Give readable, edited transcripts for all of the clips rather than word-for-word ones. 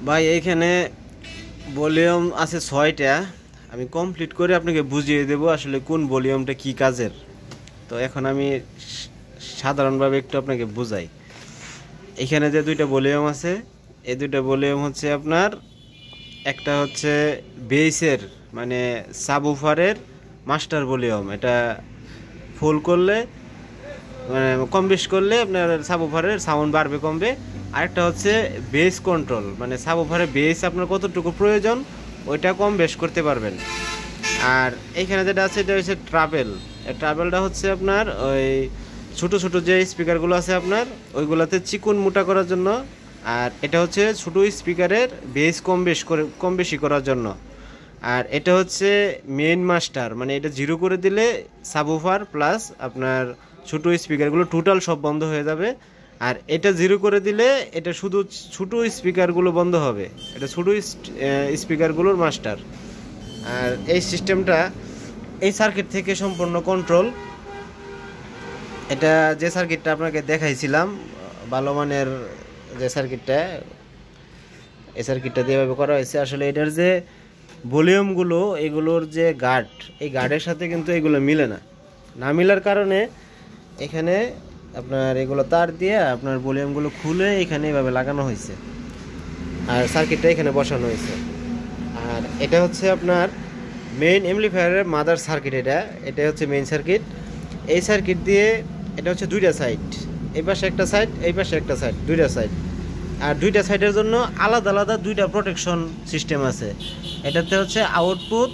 ভাই এইখানে ভলিউম আছে 6টা। আমি কমপ্লিট করে আপনাকে বুঝিয়ে দেব আসলে কোন ভলিউমটা কি কাজের। তো এখন আমি সাধারণভাবে একটু আপনাকে বুঝাই। এখানে যে দুইটা ভলিউম আছে, এই দুইটা ভলিউম হচ্ছে আপনার একটা হচ্ছে বেসের মানে সাবউফারের মাস্টার ভলিউম। এটা ফুল করলে মানে কম বেশ করলে আপনার সাবউফারের সাউন্ড বাড়বে কমবে। আরেকটা হচ্ছে বেস কন্ট্রোল, মানে সাবউফারে বেস আপনার কতটুকু প্রয়োজন ওইটা কম বেশ করতে পারবেন। আর এইখানে যেটা আছে এটা হচ্ছে ট্রাভেল। এই ট্রাভেলটা হচ্ছে আপনার ওই ছোটো ছোটো যে স্পিকারগুলো আছে আপনার ওইগুলোতে চিকন মোটা করার জন্য। আর এটা হচ্ছে ছোটো স্পিকারের বেস কম বেশি করার জন্য। আর এটা হচ্ছে মেইন মাস্টার, মানে এটা জিরো করে দিলে সাবউফার প্লাস আপনার ছোটো স্পিকারগুলো টোটাল সব বন্ধ হয়ে যাবে। আর এটা জিরো করে দিলে এটা শুধু ছোটো স্পিকারগুলো বন্ধ হবে, এটা ছোটো স্পিকারগুলোর মাস্টার। আর এই সিস্টেমটা এই সার্কিট থেকে সম্পূর্ণ কন্ট্রোল। এটা যে সার্কিটটা আপনাকে দেখাইছিলাম ভালো মানের যে সার্কিটটা, এই সার্কিটটা যেভাবে করা হয়েছে আসলে এটার যে ভলিউমগুলো এগুলোর যে গার্ড, এই গার্ডের সাথে কিন্তু এগুলো মিলে না মিলার কারণে এখানে আপনার এগুলো তার দিয়ে আপনার ভলিউমগুলো খুলে এখানে এভাবে লাগানো হয়েছে আর সার্কিটটা এখানে বসানো হয়েছে। আর এটা হচ্ছে আপনার মেইন অ্যাম্পলিফায়ারের মাদার সার্কিট। এটা হচ্ছে মেইন সার্কিট। এই সার্কিট দিয়ে এটা হচ্ছে দুইটা সাইড, এই পাশে একটা সাইড এই পাশে একটা সাইড, দুইটা সাইড। আর দুইটা সাইডের জন্য আলাদা আলাদা দুইটা প্রোটেকশন সিস্টেম আছে। এটাতে হচ্ছে আউটপুট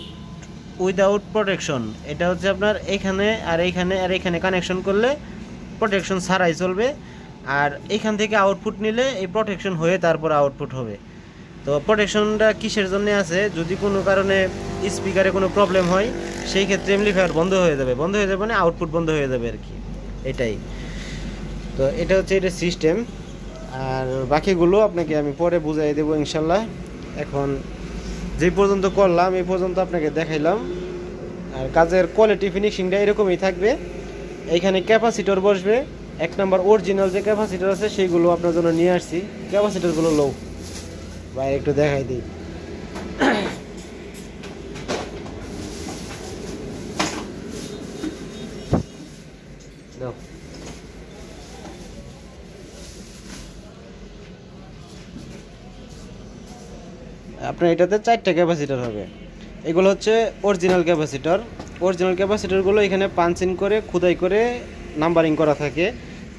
উইদাউট প্রোটেকশন। এটা হচ্ছে আপনার এইখানে আর এইখানে আর এইখানে কানেকশন করলে প্রোটেকশন ছাড়াই চলবে। আর এইখান থেকে আউটপুট নিলে এই প্রোটেকশন হয়ে তারপর আউটপুট হবে। তো প্রোটেকশনটা কিসের জন্য আছে, যদি কোনো কারণে স্পিকারে কোনো প্রবলেম হয় সেই ক্ষেত্রে অ্যাম্পলিফায়ার বন্ধ হয়ে যাবে মানে আউটপুট বন্ধ হয়ে যাবে আর কি, এটাই। তো এটা হচ্ছে এটা সিস্টেম। আর বাকিগুলো আপনাকে আমি পরে বুঝাই দেবো ইনশাল্লাহ। এখন যে পর্যন্ত করলাম এই পর্যন্ত আপনাকে দেখাইলাম। আর কাজের কোয়ালিটি ফিনিশিংটা এরকমই থাকবে। এইখানে ক্যাপাসিটর বসবে, 1 নাম্বার অরিজিনাল যে ক্যাপাসিটর আছে সেইগুলো আপনার জন্য নিয়ে আসছি। ক্যাপাসিটরগুলো লো বাইরে একটু দেখাই দিই। আপনার এটাতে 4টা ক্যাপাসিটর হবে। এগুলো হচ্ছে অরিজিনাল ক্যাপাসিটর। অরিজিনাল ক্যাপাসিটরগুলো এখানে পাঞ্চিং করে খোদাই করে নাম্বারিং করা থাকে।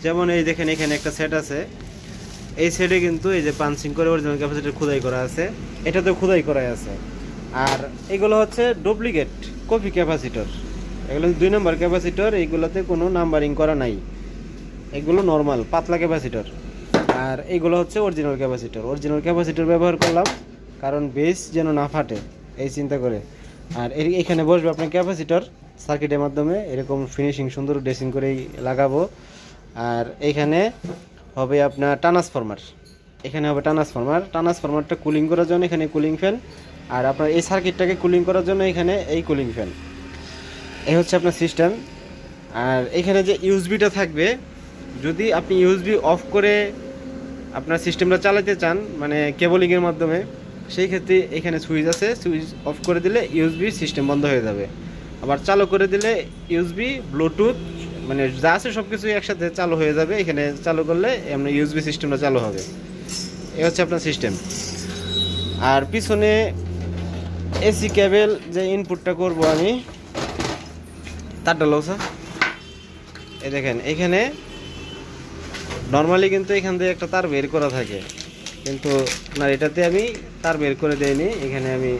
যেমন এই দেখেন এখানে একটা সেট আছে, এই সেটে কিন্তু এই যে পাঞ্চিং করে অরিজিনাল ক্যাপাসিটর খোদাই করা আছে, এটাতেও খোদাই করাই আছে। আর এগুলো হচ্ছে ডুপ্লিকেট কপি ক্যাপাসিটর, এগুলো 2 নম্বর ক্যাপাসিটর, এইগুলোতে কোনো নাম্বারিং করা নাই, এগুলো নর্মাল পাতলা ক্যাপাসিটর। আর এইগুলো হচ্ছে অরিজিনাল ক্যাপাসিটর। অরিজিনাল ক্যাপাসিটর ব্যবহার করলাম কারণ বেস যেন না ফাটে এই চিন্তা করে। আর এখানে বসবে আপনার ক্যাপাসিটর সার্কিটের মাধ্যমে এরকম ফিনিশিং সুন্দর ড্রেসিং করেই লাগাবো। আর এইখানে হবে আপনার ট্রান্সফরমার, এখানে হবে ট্রান্সফরমারটা কুলিং করার জন্য এখানে কুলিং ফ্যান। আর আপনার এই সার্কিটটাকে কুলিং করার জন্য এখানে এই কুলিং ফ্যান। এই হচ্ছে আপনার সিস্টেম। আর এখানে যে ইউএসবিটা থাকবে, যদি আপনি ইউএসবি অফ করে আপনার সিস্টেমটা চালাতে চান মানে কেবলিংয়ের মাধ্যমে, সেই ক্ষেত্রে এখানে সুইচ আছে, সুইচ অফ করে দিলে ইউএসবি সিস্টেম বন্ধ হয়ে যাবে। আবার চালু করে দিলে ইউএসবি ব্লুটুথ মানে যা আছে সব কিছু একসাথে চালু হয়ে যাবে। এখানে চালু করলে এমনি ইউএসবি সিস্টেমটা চালু হবে। এই হচ্ছে আপনার সিস্টেম। আর পিছনে এসি কেবল যে ইনপুটটা করব আমি তারটা লসা এই দেখেন এখানে নর্মালি কিন্তু এখান থেকে একটা তার বের করা থাকে, কিন্তু আপনার এটাতে আমি তার বের করে দেইনি। এখানে আমি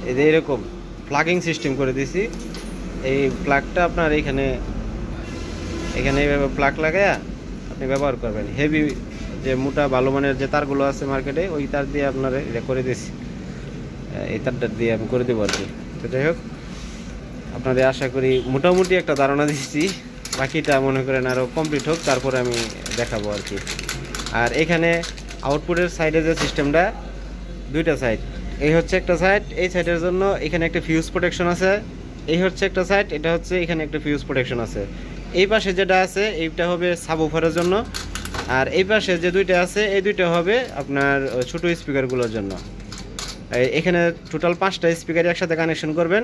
এই যে এরকম প্লাগিং সিস্টেম করে দিয়েছি। এই প্লাগটা আপনার এখানে এইভাবে প্লাগ লাগায়া আপনি ব্যবহার করবেন। হেভি যে মোটা ভালো মানের যে তারগুলো আছে মার্কেটে ওই তার দিয়ে আপনার এটা করে দিয়েছি, এই তারটা দিয়ে আমি করে দেবো আর কি। তো যাই হোক, আপনাদের আশা করি মোটামুটি একটা ধারণা দিচ্ছি, বাকিটা মনে করেন আরও কমপ্লিট হোক তারপরে আমি দেখাবো আর কি। আর এখানে আউটপুটের সাইডে যে সিস্টেমটা, 2টা সাইড, এই হচ্ছে একটা সাইড, এই সাইডের জন্য এখানে একটা ফিউজ প্রোটেকশন আছে। এই হচ্ছে একটা সাইড, এটা হচ্ছে এখানে একটা ফিউজ প্রোটেকশন আছে। এই পাশে যেটা আছে এইটা হবে সাবউফারের জন্য। আর এই পাশে যে দুইটা আছে এই দুইটা হবে আপনার ছোট স্পিকারগুলোর জন্য। এখানে টোটাল 5টা স্পিকার একসাথে কানেকশন করবেন,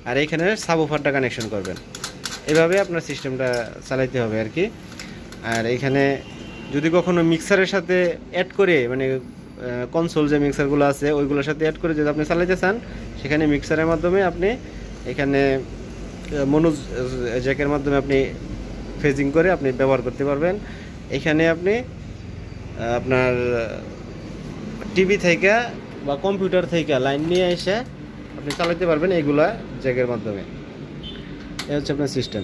আর এখানে সাবওুফারটা কানেকশন করবেন। এভাবে আপনার সিস্টেমটা চালাইতে হবে আর কি। আর এখানে যদি কখনো মিক্সারের সাথে অ্যাড করে, মানে কনসোল যে মিক্সারগুলো আছে ওইগুলোর সাথে অ্যাড করে যদি আপনি চালাইতে চান, সেখানে মিক্সারের মাধ্যমে আপনি এখানে মনো জ্যাকের মাধ্যমে আপনি ফেজিং করে আপনি ব্যবহার করতে পারবেন। এখানে আপনি আপনার টিভি থেকে বা কম্পিউটার থেকে লাইন নিয়ে এসে আপনি চালাতে পারবেন এইগুলা জ্যাকের মাধ্যমে। এই হচ্ছে আপনার সিস্টেম।